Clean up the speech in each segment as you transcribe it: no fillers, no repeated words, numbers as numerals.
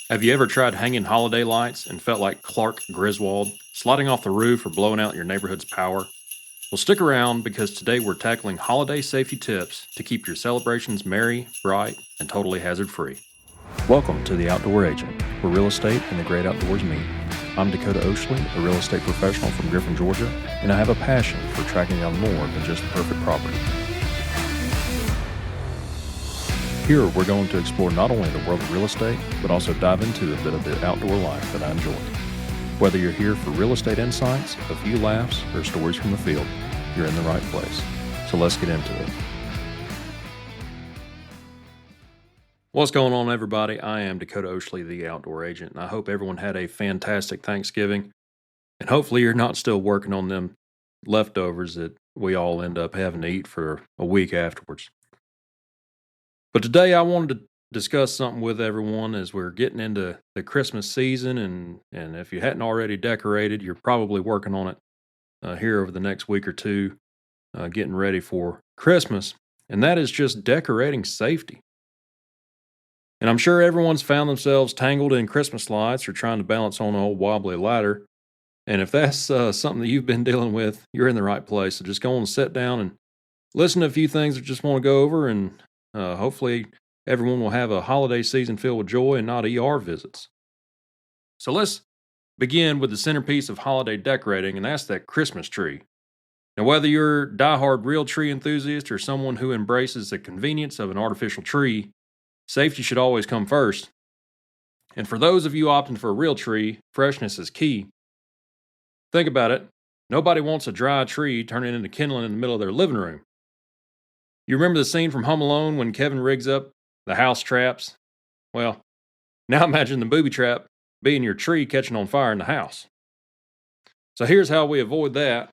Have you ever tried hanging holiday lights and felt like Clark Griswold, sliding off the roof or blowing out your neighborhood's power? Well, stick around because today we're tackling holiday safety tips to keep your celebrations merry, bright, and totally hazard free. Welcome to The Outdoor Agent, where real estate and the great outdoors meet. I'm Dekota Oshley, a real estate professional from Griffin, Georgia, and I have a passion for tracking down more than just the perfect property. Here, we're going to explore not only the world of real estate, but also dive into a bit of the outdoor life that I enjoy. Whether you're here for real estate insights, a few laughs, or stories from the field, you're in the right place. So let's get into it. What's going on, everybody? I am Dekota Oshley, the Outdoor Agent, and I hope everyone had a fantastic Thanksgiving. And hopefully you're not still working on them leftovers that we all end up having to eat for a week afterwards. But today I wanted to discuss something with everyone as we're getting into the Christmas season, and if you hadn't already decorated, you're probably working on it here over the next week or two, getting ready for Christmas, and that is just decorating safety. And I'm sure everyone's found themselves tangled in Christmas lights or trying to balance on an old wobbly ladder, and if that's something that you've been dealing with, you're in the right place. So just go and sit down and listen to a few things that just want to go over, and hopefully everyone will have a holiday season filled with joy and not ER visits. So let's begin with the centerpiece of holiday decorating, and that's that Christmas tree. Now, whether you're a diehard real tree enthusiast or someone who embraces the convenience of an artificial tree, safety should always come first. And for those of you opting for a real tree, freshness is key. Think about it. Nobody wants a dry tree turning into kindling in the middle of their living room. You remember the scene from Home Alone when Kevin rigs up the house traps? Well, now imagine the booby trap being your tree catching on fire in the house. So here's how we avoid that.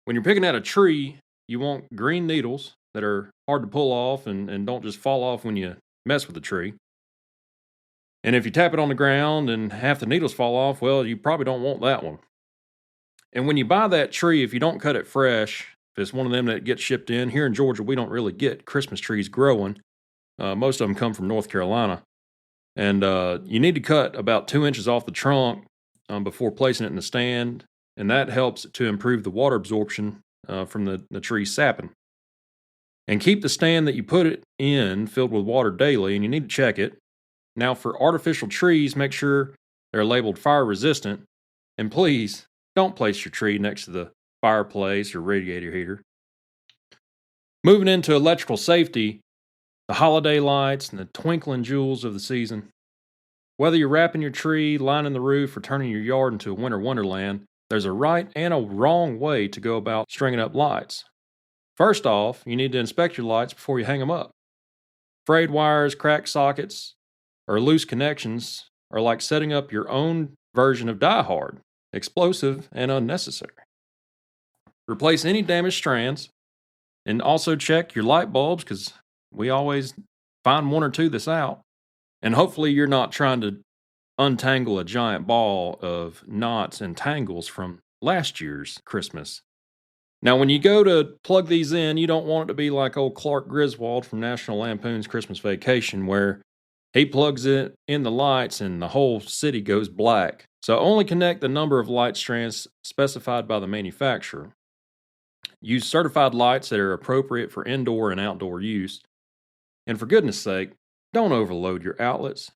When you're picking out a tree, you want green needles that are hard to pull off and don't just fall off when you mess with the tree. And if you tap it on the ground and half the needles fall off, well, you probably don't want that one. And when you buy that tree, if you don't cut it fresh, if it's one of them that gets shipped in, here in Georgia, we don't really get Christmas trees growing. Most of them come from North Carolina. And you need to cut about 2 inches off the trunk before placing it in the stand. And that helps to improve the water absorption from the tree sapping. And keep the stand that you put it in filled with water daily, and you need to check it. Now, for artificial trees, make sure they're labeled fire resistant. And please, don't place your tree next to the fireplace or radiator heater. Moving into electrical safety, the holiday lights and the twinkling jewels of the season. Whether you're wrapping your tree, lining the roof, or turning your yard into a winter wonderland, there's a right and a wrong way to go about stringing up lights. First off, you need to inspect your lights before you hang them up. Frayed wires, cracked sockets, or loose connections are like setting up your own version of Die Hard, explosive and unnecessary. Replace any damaged strands, and also check your light bulbs because we always find one or two that's out. And hopefully you're not trying to untangle a giant ball of knots and tangles from last year's Christmas. Now, when you go to plug these in, you don't want it to be like old Clark Griswold from National Lampoon's Christmas Vacation, where he plugs it in the lights and the whole city goes black. So only connect the number of light strands specified by the manufacturer. Use certified lights that are appropriate for indoor and outdoor use. And for goodness sake, don't overload your outlets.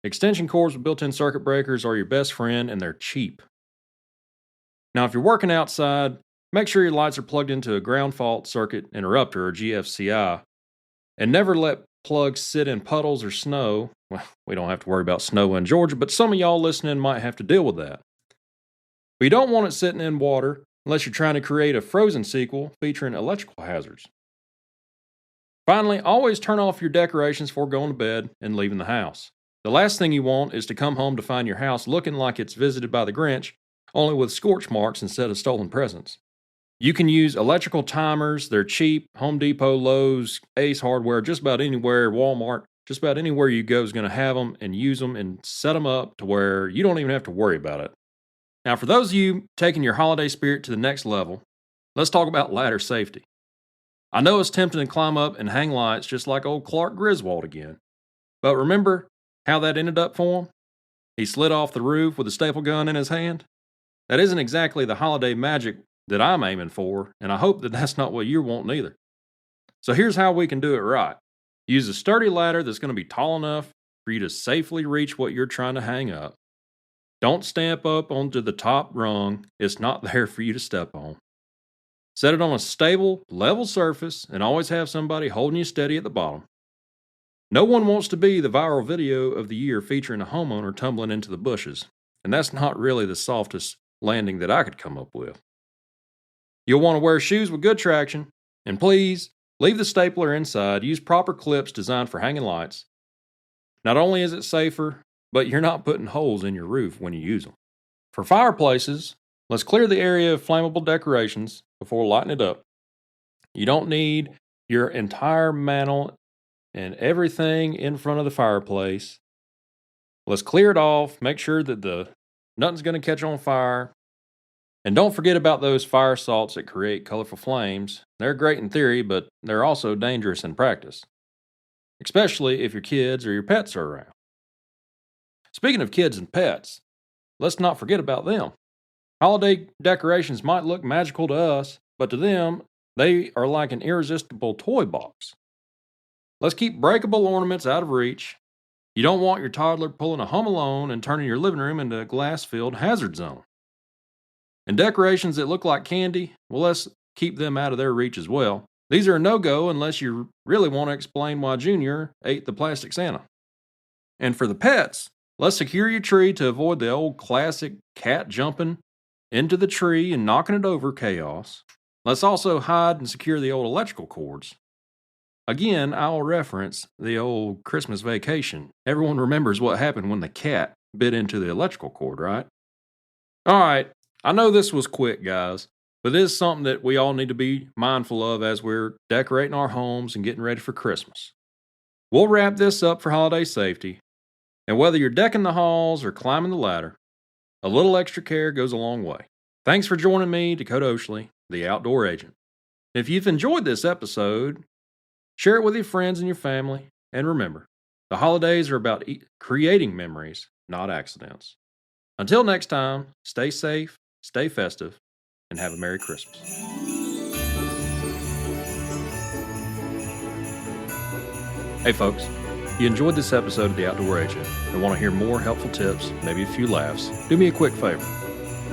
Extension cords with built-in circuit breakers are your best friend, and they're cheap. Now, if you're working outside, make sure your lights are plugged into a ground fault circuit interrupter, or GFCI, and never let plugs sit in puddles or snow. Well, we don't have to worry about snow in Georgia, but some of y'all listening might have to deal with that. But you don't want it sitting in water unless you're trying to create a Frozen sequel featuring electrical hazards. Finally, always turn off your decorations before going to bed and leaving the house. The last thing you want is to come home to find your house looking like it's visited by the Grinch, only with scorch marks instead of stolen presents. You can use electrical timers. They're cheap. Home Depot, Lowe's, Ace Hardware, just about anywhere, Walmart, just about anywhere you go is going to have them, and use them and set them up to where you don't even have to worry about it. Now, for those of you taking your holiday spirit to the next level, let's talk about ladder safety. I know it's tempting to climb up and hang lights just like old Clark Griswold again, but remember how that ended up for him? He slid off the roof with a staple gun in his hand. That isn't exactly the holiday magic that I'm aiming for, and I hope that that's not what you're wanting either. So here's how we can do it right. Use a sturdy ladder that's going to be tall enough for you to safely reach what you're trying to hang up. Don't stamp up onto the top rung. It's not there for you to step on. Set it on a stable, level surface, and always have somebody holding you steady at the bottom. No one wants to be the viral video of the year featuring a homeowner tumbling into the bushes, and that's not really the softest landing that I could come up with. You'll want to wear shoes with good traction, and please, leave the stapler inside. Use proper clips designed for hanging lights. Not only is it safer, but you're not putting holes in your roof when you use them. For fireplaces, let's clear the area of flammable decorations before lighting it up. You don't need your entire mantle and everything in front of the fireplace. Let's clear it off, make sure that nothing's going to catch on fire. And don't forget about those fire salts that create colorful flames. They're great in theory, but they're also dangerous in practice, especially if your kids or your pets are around. Speaking of kids and pets, let's not forget about them. Holiday decorations might look magical to us, but to them, they are like an irresistible toy box. Let's keep breakable ornaments out of reach. You don't want your toddler pulling a Home Alone and turning your living room into a glass-filled hazard zone. And decorations that look like candy, well, let's keep them out of their reach as well. These are a no-go unless you really want to explain why Junior ate the plastic Santa. And for the pets, let's secure your tree to avoid the old classic cat jumping into the tree and knocking it over chaos. Let's also hide and secure the old electrical cords. Again, I'll reference the old Christmas Vacation. Everyone remembers what happened when the cat bit into the electrical cord, right? All right, I know this was quick, guys, but it is something that we all need to be mindful of as we're decorating our homes and getting ready for Christmas. We'll wrap this up for holiday safety, and whether you're decking the halls or climbing the ladder, a little extra care goes a long way. Thanks for joining me, Dekota Oshley, the Outdoor Agent. If you've enjoyed this episode, share it with your friends and your family, and remember, the holidays are about creating memories, not accidents. Until next time, stay safe, stay festive, and have a Merry Christmas. Hey folks, you enjoyed this episode of The Outdoor Agent and want to hear more helpful tips, maybe a few laughs, do me a quick favor.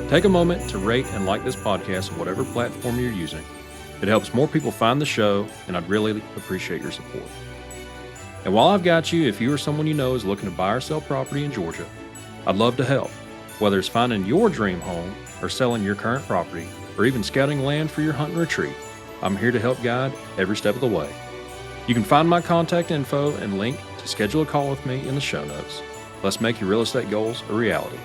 Take a moment to rate and like this podcast on whatever platform you're using. It helps more people find the show, and I'd really appreciate your support. And while I've got you, if you or someone you know is looking to buy or sell property in Georgia, I'd love to help. Whether it's finding your dream home or selling your current property or even scouting land for your hunt and retreat, I'm here to help guide every step of the way. You can find my contact info and link to schedule a call with me in the show notes. Let's make your real estate goals a reality.